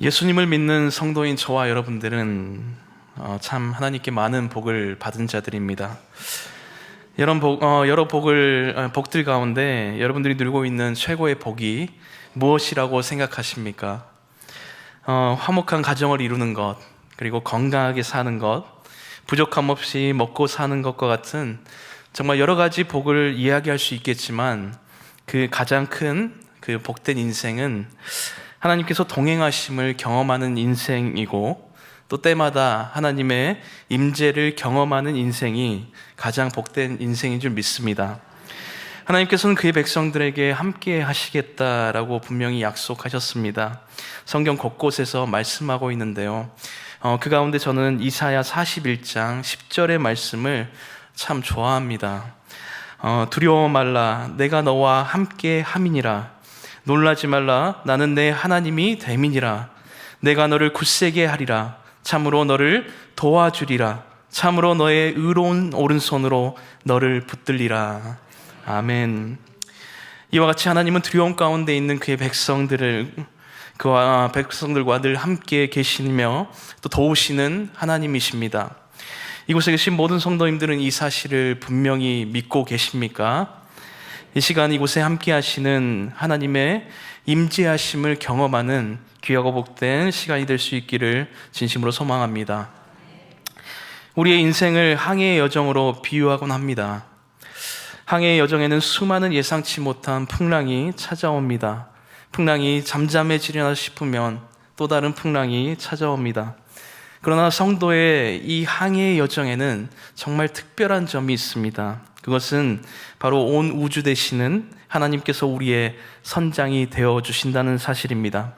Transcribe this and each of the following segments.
예수님을 믿는 성도인 저와 여러분들은 참 하나님께 많은 복을 받은 자들입니다. 여러 복들 가운데 여러분들이 누리고 있는 최고의 복이 무엇이라고 생각하십니까? 화목한 가정을 이루는 것, 그리고 건강하게 사는 것, 부족함 없이 먹고 사는 것과 같은 정말 여러 가지 복을 이야기할 수 있겠지만 그 가장 큰 그 복된 인생은 하나님께서 동행하심을 경험하는 인생이고, 또 때마다 하나님의 임재를 경험하는 인생이 가장 복된 인생인 줄 믿습니다. 하나님께서는 그의 백성들에게 함께 하시겠다라고 분명히 약속하셨습니다. 성경 곳곳에서 말씀하고 있는데요, 그 가운데 저는 이사야 41장 10절의 말씀을 참 좋아합니다. 두려워 말라, 내가 너와 함께 함이니라. 놀라지 말라, 나는 내 하나님이 됨이니라. 내가 너를 굳세게 하리라. 참으로 너를 도와주리라. 참으로 너의 의로운 오른손으로 너를 붙들리라. 아멘. 이와 같이 하나님은 두려움 가운데 있는 그의 백성들과 늘 함께 계시며 또 도우시는 하나님이십니다. 이곳에 계신 모든 성도님들은 이 사실을 분명히 믿고 계십니까? 이 시간 이곳에 함께 하시는 하나님의 임재하심을 경험하는 귀하고 복된 시간이 될 수 있기를 진심으로 소망합니다. 우리의 인생을 항해의 여정으로 비유하곤 합니다. 항해의 여정에는 수많은 예상치 못한 풍랑이 찾아옵니다. 풍랑이 잠잠해지려나 싶으면 또 다른 풍랑이 찾아옵니다. 그러나 성도의 이 항해의 여정에는 정말 특별한 점이 있습니다. 그것은 바로 온 우주 되시는 하나님께서 우리의 선장이 되어주신다는 사실입니다.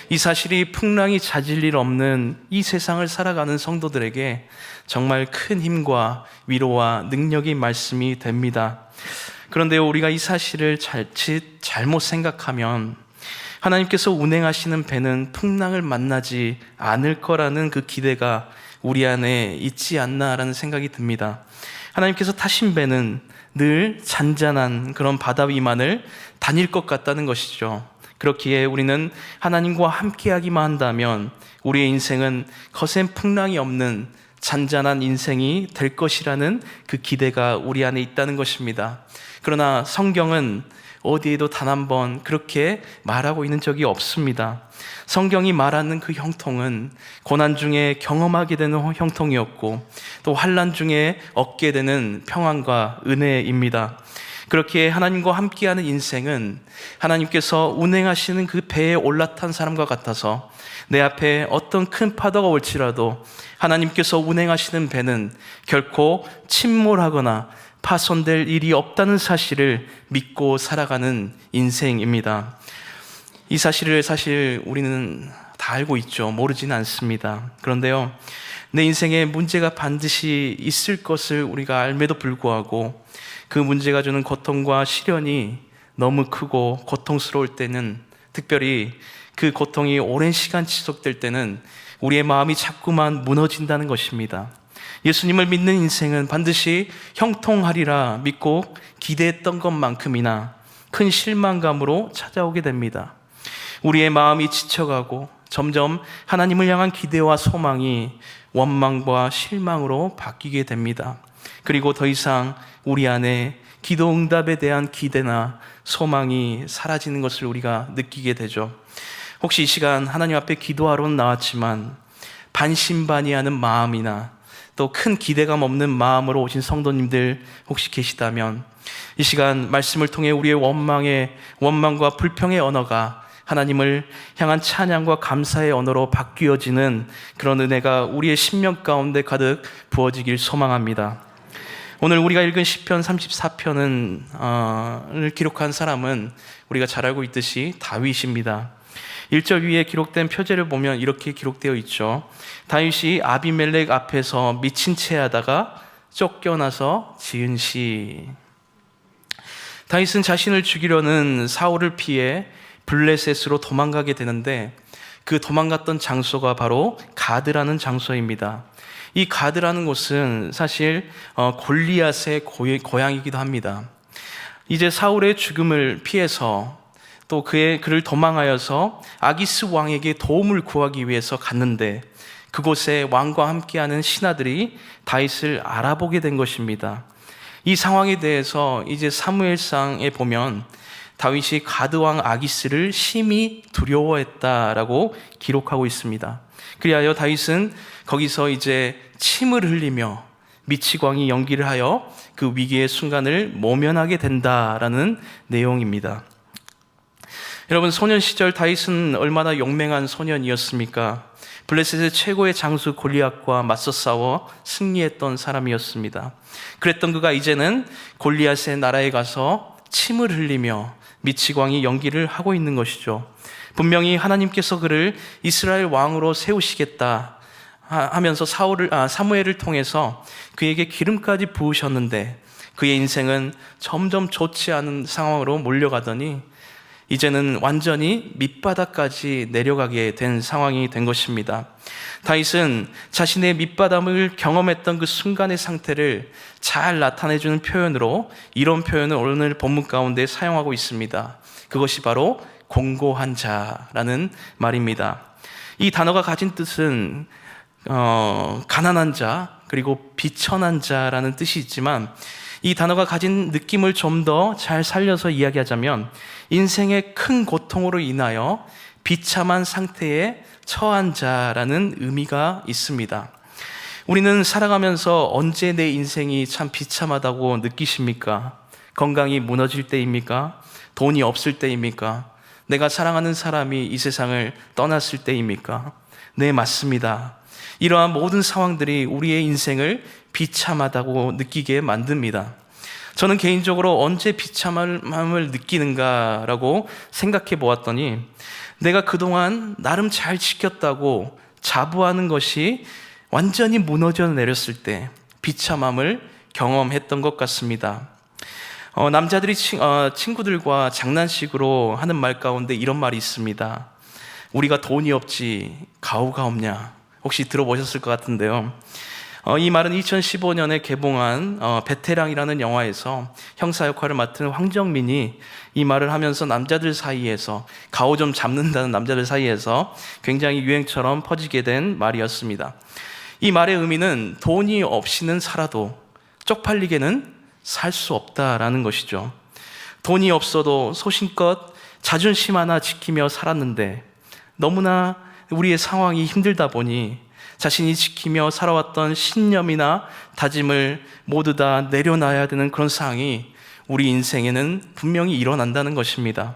이 사실이 풍랑이 잦을 일 없는 이 세상을 살아가는 성도들에게 정말 큰 힘과 위로와 능력의 말씀이 됩니다. 그런데 우리가 이 사실을 잘못 생각하면 하나님께서 운행하시는 배는 풍랑을 만나지 않을 거라는 그 기대가 우리 안에 있지 않나라는 생각이 듭니다. 하나님께서 타신 배는 늘 잔잔한 그런 바다 위만을 다닐 것 같다는 것이죠. 그렇기에 우리는 하나님과 함께하기만 한다면 우리의 인생은 거센 풍랑이 없는 잔잔한 인생이 될 것이라는 그 기대가 우리 안에 있다는 것입니다. 그러나 성경은 어디에도 단 한 번 그렇게 말하고 있는 적이 없습니다. 성경이 말하는 그 형통은 고난 중에 경험하게 되는 형통이었고, 또 환난 중에 얻게 되는 평안과 은혜입니다. 그렇게 하나님과 함께하는 인생은 하나님께서 운행하시는 그 배에 올라탄 사람과 같아서 내 앞에 어떤 큰 파도가 올지라도 하나님께서 운행하시는 배는 결코 침몰하거나 파손될 일이 없다는 사실을 믿고 살아가는 인생입니다. 이 사실을 사실 우리는 다 알고 있죠. 모르지는 않습니다. 그런데요, 내 인생에 문제가 반드시 있을 것을 우리가 알매도 불구하고 그 문제가 주는 고통과 시련이 너무 크고 고통스러울 때는, 특별히 그 고통이 오랜 시간 지속될 때는 우리의 마음이 자꾸만 무너진다는 것입니다. 예수님을 믿는 인생은 반드시 형통하리라 믿고 기대했던 것만큼이나 큰 실망감으로 찾아오게 됩니다. 우리의 마음이 지쳐가고 점점 하나님을 향한 기대와 소망이 원망과 실망으로 바뀌게 됩니다. 그리고 더 이상 우리 안에 기도 응답에 대한 기대나 소망이 사라지는 것을 우리가 느끼게 되죠. 혹시 이 시간 하나님 앞에 기도하러 나왔지만 반신반의하는 마음이나 또 큰 기대감 없는 마음으로 오신 성도님들 혹시 계시다면, 이 시간 말씀을 통해 우리의 원망과 불평의 언어가 하나님을 향한 찬양과 감사의 언어로 바뀌어지는 그런 은혜가 우리의 심령 가운데 가득 부어지길 소망합니다. 오늘 우리가 읽은 시편 34편을 기록한 사람은 우리가 잘 알고 있듯이 다윗입니다. 1절 위에 기록된 표제를 보면 이렇게 기록되어 있죠. 다윗이 아비멜렉 앞에서 미친 채 하다가 쫓겨나서 지은 시. 다윗은 자신을 죽이려는 사울을 피해 블레셋으로 도망가게 되는데, 그 도망갔던 장소가 바로 가드라는 장소입니다. 이 가드라는 곳은 사실 골리앗의 고향이기도 합니다. 이제 사울의 죽음을 피해서 또 그를 도망하여서 아기스 왕에게 도움을 구하기 위해서 갔는데 그곳에 왕과 함께하는 신하들이 다윗을 알아보게 된 것입니다. 이 상황에 대해서 이제 사무엘상에 보면 다윗이 가드왕 아기스를 심히 두려워했다라고 기록하고 있습니다. 그리하여 다윗은 거기서 이제 침을 흘리며 미치광이 연기를 하여 그 위기의 순간을 모면하게 된다라는 내용입니다. 여러분, 소년 시절 다윗은 얼마나 용맹한 소년이었습니까? 블레셋의 최고의 장수 골리앗과 맞서 싸워 승리했던 사람이었습니다. 그랬던 그가 이제는 골리앗의 나라에 가서 침을 흘리며 미치광이 연기를 하고 있는 것이죠. 분명히 하나님께서 그를 이스라엘 왕으로 세우시겠다 하면서 사무엘을 통해서 그에게 기름까지 부으셨는데 그의 인생은 점점 좋지 않은 상황으로 몰려가더니 이제는 완전히 밑바닥까지 내려가게 된 상황이 된 것입니다. 다윗은 자신의 밑바닥을 경험했던 그 순간의 상태를 잘 나타내주는 표현으로 이런 표현을 오늘 본문 가운데 사용하고 있습니다. 그것이 바로 공고한 자라는 말입니다. 이 단어가 가진 뜻은 가난한 자 그리고 비천한 자라는 뜻이 있지만 이 단어가 가진 느낌을 좀 더 잘 살려서 이야기하자면 인생의 큰 고통으로 인하여 비참한 상태에 처한 자라는 의미가 있습니다. 우리는 살아가면서 언제 내 인생이 참 비참하다고 느끼십니까? 건강이 무너질 때입니까? 돈이 없을 때입니까? 내가 사랑하는 사람이 이 세상을 떠났을 때입니까? 네, 맞습니다. 이러한 모든 상황들이 우리의 인생을 비참하다고 느끼게 만듭니다. 저는 개인적으로 언제 비참함을 느끼는가라고 생각해 보았더니 내가 그동안 나름 잘 지켰다고 자부하는 것이 완전히 무너져 내렸을 때 비참함을 경험했던 것 같습니다. 남자들이 친구들과 장난식으로 하는 말 가운데 이런 말이 있습니다. 우리가 돈이 없지 가오가 없냐. 혹시 들어보셨을 것 같은데요. 이 말은 2015년에 개봉한 베테랑이라는 영화에서 형사 역할을 맡은 황정민이 이 말을 하면서 남자들 사이에서 가오 좀 잡는다는 남자들 사이에서 굉장히 유행처럼 퍼지게 된 말이었습니다. 이 말의 의미는 돈이 없이는 살아도 쪽팔리게는 살 수 없다라는 것이죠. 돈이 없어도 소신껏 자존심 하나 지키며 살았는데 너무나 우리의 상황이 힘들다 보니 자신이 지키며 살아왔던 신념이나 다짐을 모두 다 내려놔야 되는 그런 상황이 우리 인생에는 분명히 일어난다는 것입니다.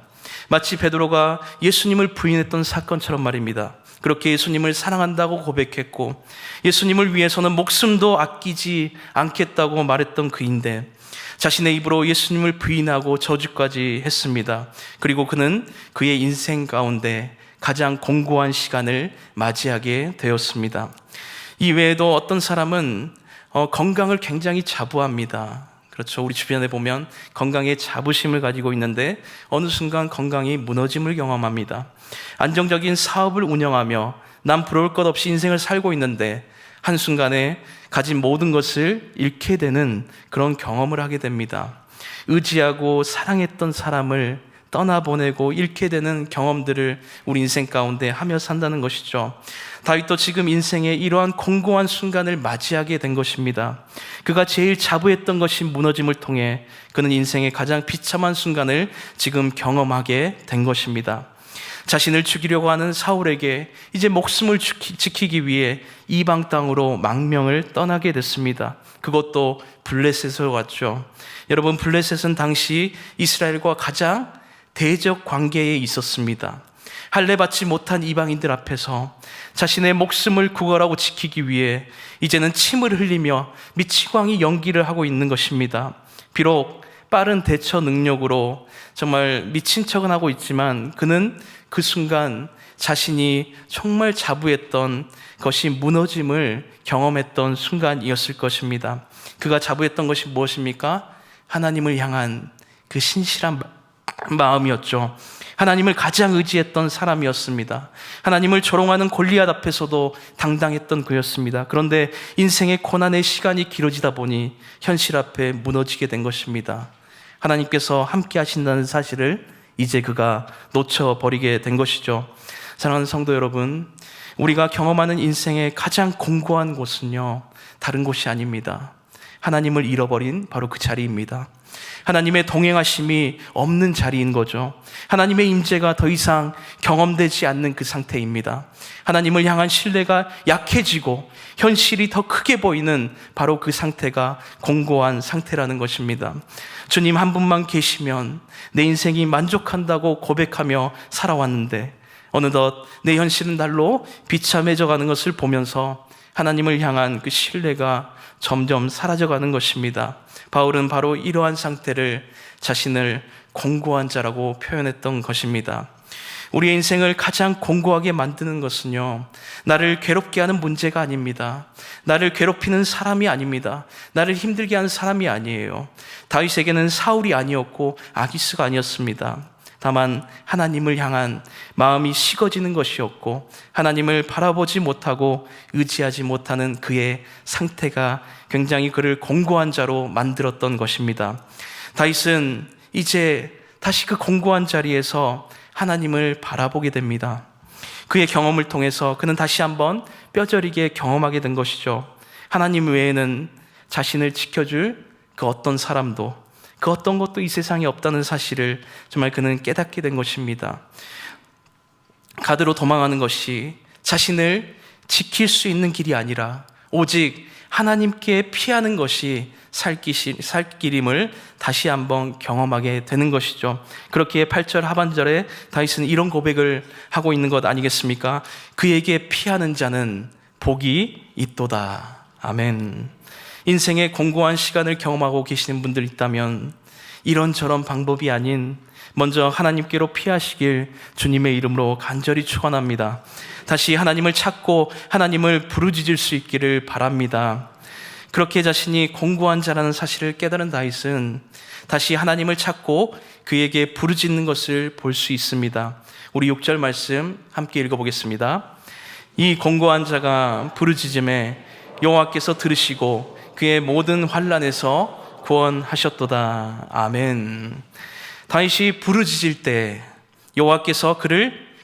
마치 베드로가 예수님을 부인했던 사건처럼 말입니다. 그렇게 예수님을 사랑한다고 고백했고 예수님을 위해서는 목숨도 아끼지 않겠다고 말했던 그인데 자신의 입으로 예수님을 부인하고 저주까지 했습니다. 그리고 그는 그의 인생 가운데 가장 공고한 시간을 맞이하게 되었습니다. 이 외에도 어떤 사람은 건강을 굉장히 자부합니다. 그렇죠. 우리 주변에 보면 건강에 자부심을 가지고 있는데 어느 순간 건강이 무너짐을 경험합니다. 안정적인 사업을 운영하며 남 부러울 것 없이 인생을 살고 있는데 한순간에 가진 모든 것을 잃게 되는 그런 경험을 하게 됩니다. 의지하고 사랑했던 사람을 떠나보내고 잃게 되는 경험들을 우리 인생 가운데 하며 산다는 것이죠. 다윗도 지금 인생의 이러한 공고한 순간을 맞이하게 된 것입니다. 그가 제일 자부했던 것이 무너짐을 통해 그는 인생의 가장 비참한 순간을 지금 경험하게 된 것입니다. 자신을 죽이려고 하는 사울에게 이제 목숨을 지키기 위해 이방 땅으로 망명을 떠나게 됐습니다. 그것도 블레셋으로 갔죠. 여러분, 블레셋은 당시 이스라엘과 가장 대적 관계에 있었습니다. 할례 받지 못한 이방인들 앞에서 자신의 목숨을 구걸하고 지키기 위해 이제는 침을 흘리며 미치광이 연기를 하고 있는 것입니다. 비록 빠른 대처 능력으로 정말 미친 척은 하고 있지만 그는 그 순간 자신이 정말 자부했던 것이 무너짐을 경험했던 순간이었을 것입니다. 그가 자부했던 것이 무엇입니까? 하나님을 향한 그 신실한 마음이었죠. 하나님을 가장 의지했던 사람이었습니다. 하나님을 조롱하는 골리앗 앞에서도 당당했던 그였습니다. 그런데 인생의 고난의 시간이 길어지다 보니 현실 앞에 무너지게 된 것입니다. 하나님께서 함께 하신다는 사실을 이제 그가 놓쳐버리게 된 것이죠. 사랑하는 성도 여러분, 우리가 경험하는 인생의 가장 공고한 곳은요, 다른 곳이 아닙니다. 하나님을 잃어버린 바로 그 자리입니다. 하나님의 동행하심이 없는 자리인 거죠. 하나님의 임재가 더 이상 경험되지 않는 그 상태입니다. 하나님을 향한 신뢰가 약해지고 현실이 더 크게 보이는 바로 그 상태가 공고한 상태라는 것입니다. 주님 한 분만 계시면 내 인생이 만족한다고 고백하며 살아왔는데 어느덧 내 현실은 날로 비참해져 가는 것을 보면서 하나님을 향한 그 신뢰가 점점 사라져가는 것입니다. 바울은 바로 이러한 상태를 자신을 공고한 자라고 표현했던 것입니다. 우리의 인생을 가장 공고하게 만드는 것은요, 나를 괴롭게 하는 문제가 아닙니다. 나를 괴롭히는 사람이 아닙니다. 나를 힘들게 하는 사람이 아니에요. 다윗에게는 사울이 아니었고 아기스가 아니었습니다. 다만 하나님을 향한 마음이 식어지는 것이었고 하나님을 바라보지 못하고 의지하지 못하는 그의 상태가 굉장히 그를 공고한 자로 만들었던 것입니다. 다윗은 이제 다시 그 공고한 자리에서 하나님을 바라보게 됩니다. 그의 경험을 통해서 그는 다시 한번 뼈저리게 경험하게 된 것이죠. 하나님 외에는 자신을 지켜줄 그 어떤 사람도, 그 어떤 것도 이 세상에 없다는 사실을 정말 그는 깨닫게 된 것입니다. 가드로 도망하는 것이 자신을 지킬 수 있는 길이 아니라 오직 하나님께 피하는 것이 살 길임을 다시 한번 경험하게 되는 것이죠. 그렇게 8절 하반절에 다윗은 이런 고백을 하고 있는 것 아니겠습니까? 그에게 피하는 자는 복이 있도다. 아멘. 인생의 공고한 시간을 경험하고 계시는 분들 있다면 이런저런 방법이 아닌 먼저 하나님께로 피하시길 주님의 이름으로 간절히 축원합니다. 다시 하나님을 찾고 하나님을 부르짖을 수 있기를 바랍니다. 그렇게 자신이 공고한 자라는 사실을 깨달은 다윗은 다시 하나님을 찾고 그에게 부르짖는 것을 볼 수 있습니다. 우리 6절 말씀 함께 읽어보겠습니다. 이 공고한 자가 부르짖음에 여호와께서 들으시고 그의 모든 환난에서 구원하셨도다. 아멘. 다윗이 부르짖을 때 여호와께서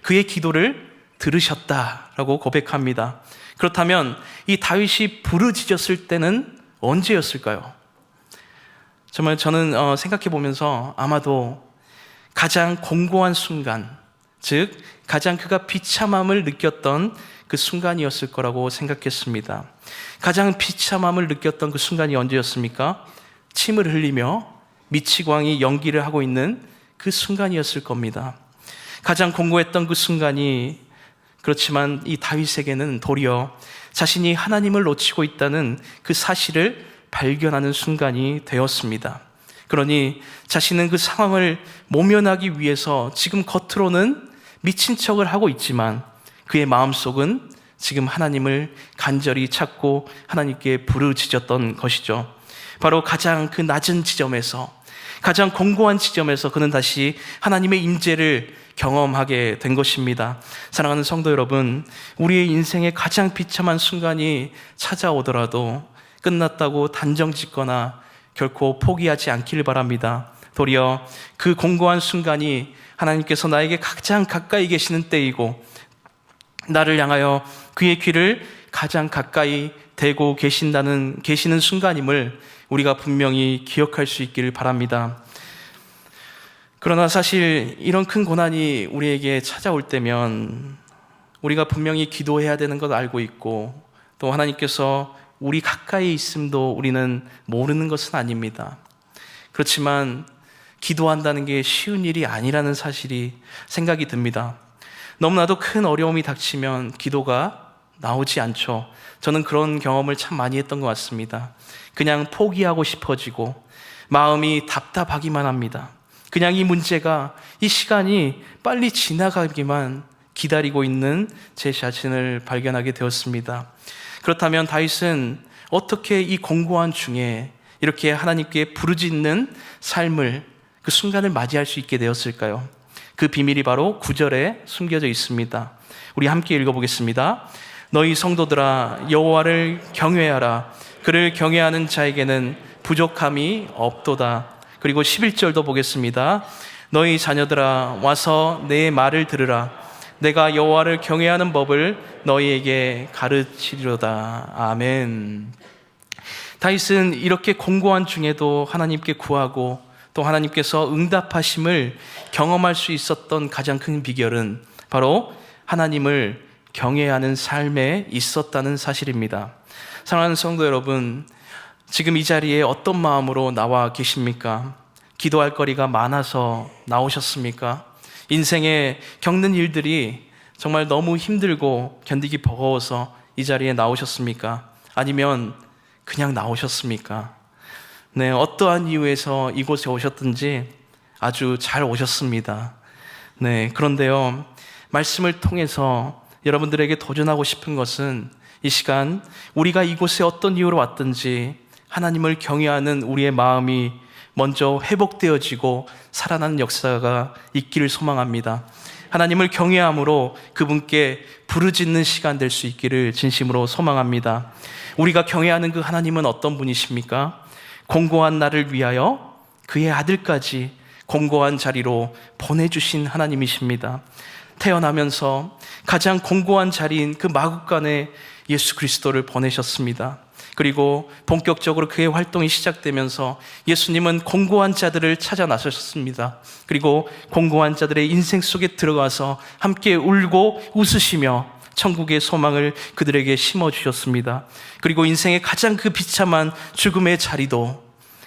그의 기도를 들으셨다라고 고백합니다. 그렇다면 이 다윗이 부르짖었을 때는 언제였을까요? 정말 저는 생각해 보면서 아마도 가장 공고한 순간, 즉 가장 그가 비참함을 느꼈던 그 순간이었을 거라고 생각했습니다. 가장 비참함을 느꼈던 그 순간이 언제였습니까? 침을 흘리며 미치광이 연기를 하고 있는 그 순간이었을 겁니다. 가장 공고했던 그 순간이, 그렇지만 이 다윗에게는 도리어 자신이 하나님을 놓치고 있다는 그 사실을 발견하는 순간이 되었습니다. 그러니 자신은 그 상황을 모면하기 위해서 지금 겉으로는 미친 척을 하고 있지만 그의 마음속은 지금 하나님을 간절히 찾고 하나님께 부르짖었던 것이죠. 바로 가장 그 낮은 지점에서, 가장 공고한 지점에서 그는 다시 하나님의 임재를 경험하게 된 것입니다. 사랑하는 성도 여러분, 우리의 인생의 가장 비참한 순간이 찾아오더라도 끝났다고 단정 짓거나 결코 포기하지 않기를 바랍니다. 도리어 그 공고한 순간이 하나님께서 나에게 가장 가까이 계시는 때이고 나를 향하여 그의 귀를 가장 가까이 대고 계시는 순간임을 우리가 분명히 기억할 수 있기를 바랍니다. 그러나 사실 이런 큰 고난이 우리에게 찾아올 때면 우리가 분명히 기도해야 되는 것 알고 있고 또 하나님께서 우리 가까이 있음도 우리는 모르는 것은 아닙니다. 그렇지만 기도한다는 게 쉬운 일이 아니라는 사실이 생각이 듭니다. 너무나도 큰 어려움이 닥치면 기도가 나오지 않죠. 저는 그런 경험을 참 많이 했던 것 같습니다. 그냥 포기하고 싶어지고 마음이 답답하기만 합니다. 그냥 이 문제가, 이 시간이 빨리 지나가기만 기다리고 있는 제 자신을 발견하게 되었습니다. 그렇다면 다윗은 어떻게 이 공고한 중에 이렇게 하나님께 부르짖는 삶을, 그 순간을 맞이할 수 있게 되었을까요? 그 비밀이 바로 9절에 숨겨져 있습니다. 우리 함께 읽어보겠습니다. 너희 성도들아 여호와를 경외하라. 그를 경외하는 자에게는 부족함이 없도다. 그리고 11절도 보겠습니다. 너희 자녀들아 와서 내 말을 들으라. 내가 여호와를 경외하는 법을 너희에게 가르치리로다. 아멘. 다윗은 이렇게 공고한 중에도 하나님께 구하고 또 하나님께서 응답하심을 경험할 수 있었던 가장 큰 비결은 바로 하나님을 경외하는 삶에 있었다는 사실입니다. 사랑하는 성도 여러분, 지금 이 자리에 어떤 마음으로 나와 계십니까? 기도할 거리가 많아서 나오셨습니까? 인생에 겪는 일들이 정말 너무 힘들고 견디기 버거워서 이 자리에 나오셨습니까? 아니면 그냥 나오셨습니까? 네, 어떠한 이유에서 이곳에 오셨든지 아주 잘 오셨습니다. 네, 그런데요, 말씀을 통해서 여러분들에게 도전하고 싶은 것은 이 시간 우리가 이곳에 어떤 이유로 왔든지 하나님을 경외하는 우리의 마음이 먼저 회복되어지고 살아나는 역사가 있기를 소망합니다. 하나님을 경외함으로 그분께 부르짖는 시간 될 수 있기를 진심으로 소망합니다. 우리가 경외하는 그 하나님은 어떤 분이십니까? 공고한 나를 위하여 그의 아들까지 공고한 자리로 보내주신 하나님이십니다. 태어나면서 가장 공고한 자리인 그 마국간에 예수 그리스도를 보내셨습니다. 그리고 본격적으로 그의 활동이 시작되면서 예수님은 공고한 자들을 찾아 나서셨습니다. 그리고 공고한 자들의 인생 속에 들어가서 함께 울고 웃으시며 천국의 소망을 그들에게 심어주셨습니다. 그리고 인생의 가장 그 비참한 죽음의 자리도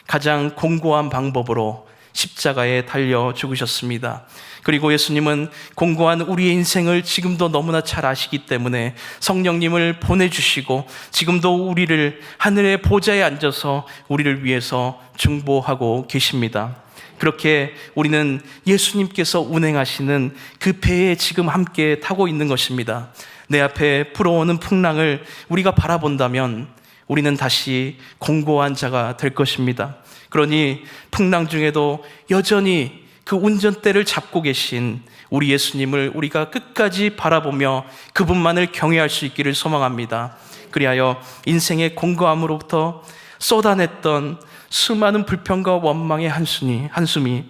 가장 공고한 방법으로 십자가에 달려 죽으셨습니다. 그리고 예수님은 공고한 우리의 인생을 지금도 너무나 잘 아시기 때문에 성령님을 보내주시고 지금도 우리를 하늘의 보좌에 앉아서 우리를 위해서 중보하고 계십니다. 그렇게 우리는 예수님께서 운행하시는 그 배에 지금 함께 타고 있는 것입니다. 내 앞에 불어오는 풍랑을 우리가 바라본다면 우리는 다시 공고한 자가 될 것입니다. 그러니 풍랑 중에도 여전히 그 운전대를 잡고 계신 우리 예수님을 우리가 끝까지 바라보며 그분만을 경외할 수 있기를 소망합니다. 그리하여 인생의 공고함으로부터 쏟아냈던 수많은 불평과 원망의 한숨이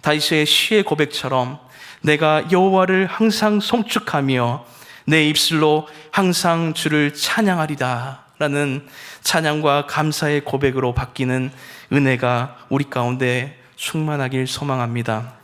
다윗의 시의 고백처럼 내가 여호와를 항상 송축하며 내 입술로 항상 주를 찬양하리다 라는 찬양과 감사의 고백으로 바뀌는 은혜가 우리 가운데 충만하길 소망합니다.